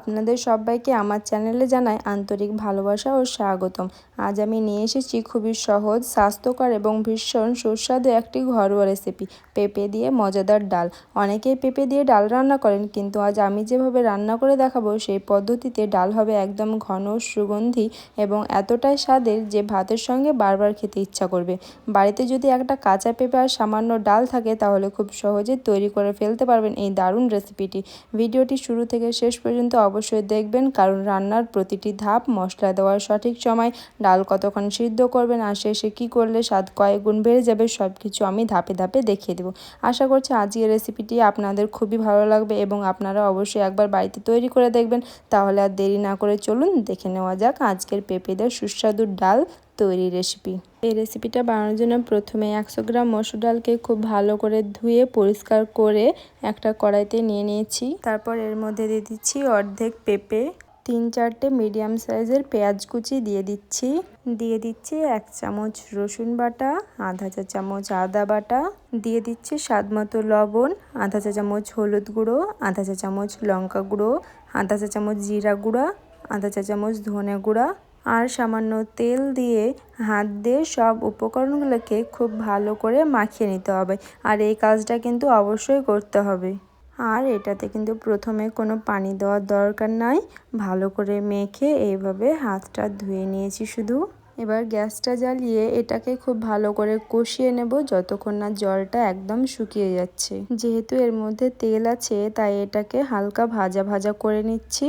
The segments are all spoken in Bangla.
আপনাদের সবাইকে আমার চ্যানেলে জানাই আন্তরিক ভালোবাসা ও স্বাগতম। আজ আমি নিয়ে এসেছি খুবই সহজ, স্বাস্থ্যকর এবং ভীষণ সুস্বাদু একটি ঘরোয়া রেসিপি, পেঁপে দিয়ে মজাদার ডাল। অনেকেই পেঁপে দিয়ে ডাল রান্না করেন, কিন্তু আজ আমি যেভাবে রান্না করে দেখাবো সেই পদ্ধতিতে ডাল হবে একদম ঘন, সুগন্ধি এবং এতটাই স্বাদের যে ভাতের সঙ্গে বারবার খেতে ইচ্ছা করবে। বাড়িতে যদি একটা কাঁচা পেঁপে আর সামান্য ডাল থাকে তাহলে খুব সহজে তৈরি করে ফেলতে পারবেন এই দারুণ রেসিপিটি। ভিডিওটি শুরু থেকে শেষ পর্যন্ত অবশ্যই দেখবেন, কারণ রান্নার প্রতিটি ধাপ, মশলা দেওয়ার সঠিক সময়, ডাল কতক্ষণ সিদ্ধ করবেন আর শেষে কী করলে স্বাদ কয়েক গুণ বেড়ে যাবে, সব কিছু আমি ধাপে ধাপে দেখিয়ে দেবো। আশা করছি আজকের রেসিপিটি আপনাদের খুবই ভালো লাগবে এবং আপনারা অবশ্যই একবার বাড়িতে তৈরি করে দেখবেন। তাহলে আর দেরি না করে চলুন দেখে নেওয়া যাক আজকের পেঁপেদের সুস্বাদু ডাল তৈরি রেসিপি। এই রেসিপিটা বানানোর জন্য প্রথমে 100 গ্রাম মসুর ডালকে খুব ভালো করে ধুয়ে পরিষ্কার করে একটা কড়াইতে নিয়ে নিয়েছি। তারপর এর মধ্যে দিয়ে দিচ্ছি অর্ধেক পেঁপে, 3-4টে মিডিয়াম সাইজের পেঁয়াজ কুচি দিয়ে দিচ্ছি। 1 চামচ রসুন বাটা, আধা চা চামচ আদা বাটা, দিয়ে দিচ্ছি স্বাদ মতো লবণ, আধা চা চামচ হলুদ গুঁড়ো, আধা চা চামচ লঙ্কা গুঁড়ো, আধা চা চামচ জিরা গুঁড়া, আধা চা চামচ ধনে গুঁড়া আর সামান্য তেল দিয়ে হাত দিয়ে সব উপকরণগুলোকে খুব ভালো করে মাখিয়ে নিতে হবে। আর এই কাজটা কিন্তু অবশ্যই করতে হবে। আর এটাতে কিন্তু প্রথমে কোনো পানি দেওয়ার দরকার নাই। ভালো করে মেখে এইভাবে হাতটা ধুয়ে নিয়েছি শুধু। এবার গ্যাসটা জ্বালিয়ে এটাকে খুব ভালো করে কষিয়ে নেব যতক্ষণ না জলটা একদম শুকিয়ে যাচ্ছে। যেহেতু এর মধ্যে তেল আছে তাই এটাকে হালকা ভাজা ভাজা করে নিচ্ছি।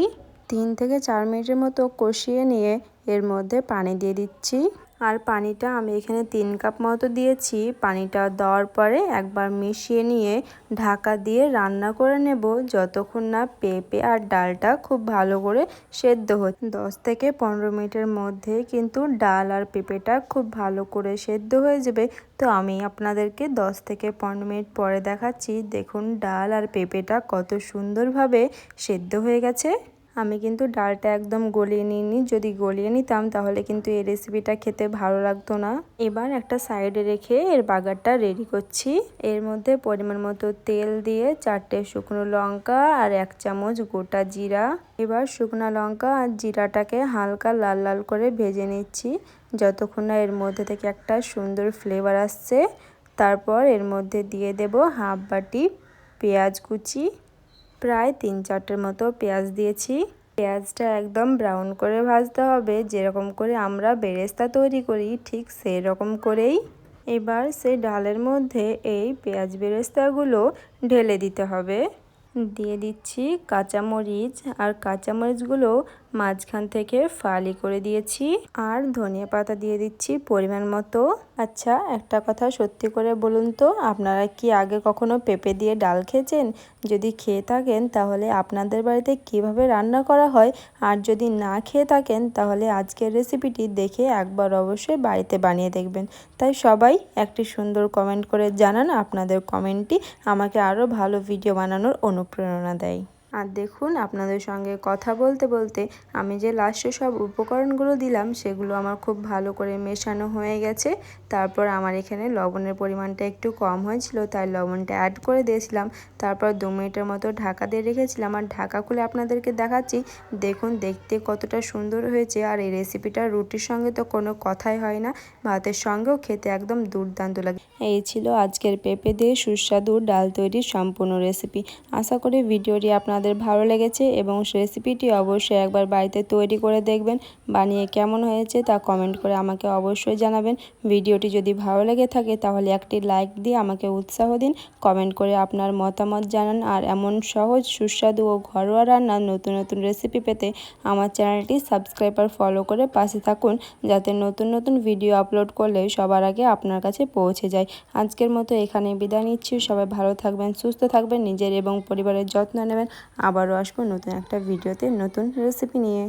3 থেকে 4 মিনিটের মতো কষিয়ে নিয়ে এর মধ্যে পানি দিয়ে দিচ্ছি। আর পানিটা আমি এখানে 3 কাপ মতো দিয়েছি। পানিটা দেওয়ার পরে একবার মিশিয়ে নিয়ে ঢাকা দিয়ে রান্না করে নেব যতক্ষণ না পেঁপে আর ডালটা খুব ভালো করে সেদ্ধ হচ্ছে। 10 থেকে 15 মিনিটের মধ্যে কিন্তু ডাল আর পেঁপেটা খুব ভালো করে সেদ্ধ হয়ে যাবে। তো আমি আপনাদেরকে 10 থেকে 15 মিনিট পরে দেখাচ্ছি। দেখুন ডাল আর পেঁপেটা কত সুন্দরভাবে সেদ্ধ হয়ে গেছে। আমি কিন্তু ডালটা একদম গলিয়ে নিইনি। যদি গলিয়ে নিতাম তাহলে কিন্তু এই রেসিপিটা খেতে ভালো লাগতো না। এবার একটা সাইডে রেখে এর বাগারটা রেডি করছি। এর মধ্যে পরিমাণ মতো তেল দিয়ে 4টে শুকনো লঙ্কা আর 1 চামচ গোটা জিরা। এবার শুকনো লঙ্কা আর জিরাটাকে হালকা লাল লাল করে ভেজে নিচ্ছি যতক্ষণ না এর মধ্যে থেকে একটা সুন্দর ফ্লেভার আসছে। তারপর এর মধ্যে দিয়ে দেব হাফ বাটি পেঁয়াজ কুচি, প্রায় 3-4টের মতো পেঁয়াজ দিয়েছি। পেঁয়াজটা একদম ব্রাউন করে ভাজতে হবে, যেরকম করে আমরা বেরেস্তা তৈরি করি ঠিক সেই রকম করেই। এবার সেই ডালের মধ্যে এই পেঁয়াজ বেরেস্তাগুলো ঢেলে দিতে হবে। দিয়ে দিচ্ছি কাঁচামরিচ, আর কাঁচামরিচগুলো মাঝখান থেকে ফালি করে দিয়েছি। আর ধনিয়া পাতা দিয়ে দিচ্ছি পরিমাণ মতো। আচ্ছা, একটা কথা সত্যি করে বলুন তো, আপনারা কি আগে কখনো পেঁপে দিয়ে ডাল খেয়েছেন? যদি খেয়ে থাকেন তাহলে আপনাদের বাড়িতে কিভাবে রান্না করা হয়, আর যদি না খেয়ে থাকেন তাহলে আজকের রেসিপিটি দেখে একবার অবশ্যই বাড়িতে বানিয়ে দেখবেন। তাই সবাই একটি সুন্দর কমেন্ট করে জানান। আপনাদের কমেন্টটি আমাকে আরও ভালো ভিডিও বানানোর অনুপ্রেরণা দেয়। আর দেখুন, আপনাদের সঙ্গে কথা বলতে বলতে আমি যে লাস্টে সব উপকরণগুলো দিলাম সেগুলো আমার খুব ভালো করে মেশানো হয়ে গেছে। তারপর আমার এখানে লবণের পরিমাণটা একটু কম হয়েছিল, তাই লবণটা অ্যাড করে দিয়েছিলাম। তারপর 2 মিনিটের মতো ঢাকা দিয়ে রেখেছিলাম। আর ঢাকা খুলে আপনাদেরকে দেখাচ্ছি। দেখুন দেখতে কতটা সুন্দর হয়েছে। আর এই রেসিপিটা রুটির সঙ্গে তো কোনো কথাই হয় না, ভাতের সঙ্গেও খেতে একদম দুর্দান্ত লাগে। এই ছিল আজকের পেঁপে দিয়ে সুস্বাদু ডাল তৈরির সম্পূর্ণ রেসিপি। আশা করি ভিডিওটি আপনাদের ভালো লেগেছে এবং রেসিপিটি অবশ্যই একবার বাড়িতে তৈরি করে দেখবেন। বানিয়ে কেমন হয়েছে তা কমেন্ট করে আমাকে অবশ্যই জানাবেন। ভিডিওটি যদি ভালো লেগে থাকে তাহলে একটি লাইক দিয়ে আমাকে উৎসাহ দিন। কমেন্ট করে আপনার মতামত জানান। আর এমন সহজ, সুস্বাদু ও ঘরোয়া রান্নার নতুন নতুন রেসিপি পেতে আমার চ্যানেলটি সাবস্ক্রাইব আর ফলো করে পাশে থাকুন, যাতে নতুন নতুন ভিডিও আপলোড করলে সবার আগে আপনার কাছে পৌঁছে যায়। আজকের মতো এখানে বিদায় নিচ্ছি। সবাই ভালো থাকবেন, সুস্থ থাকবেন, নিজের এবং পরিবারের যত্ন নেবেন। আবারও আসবো নতুন একটা ভিডিওতে নতুন রেসিপি নিয়ে।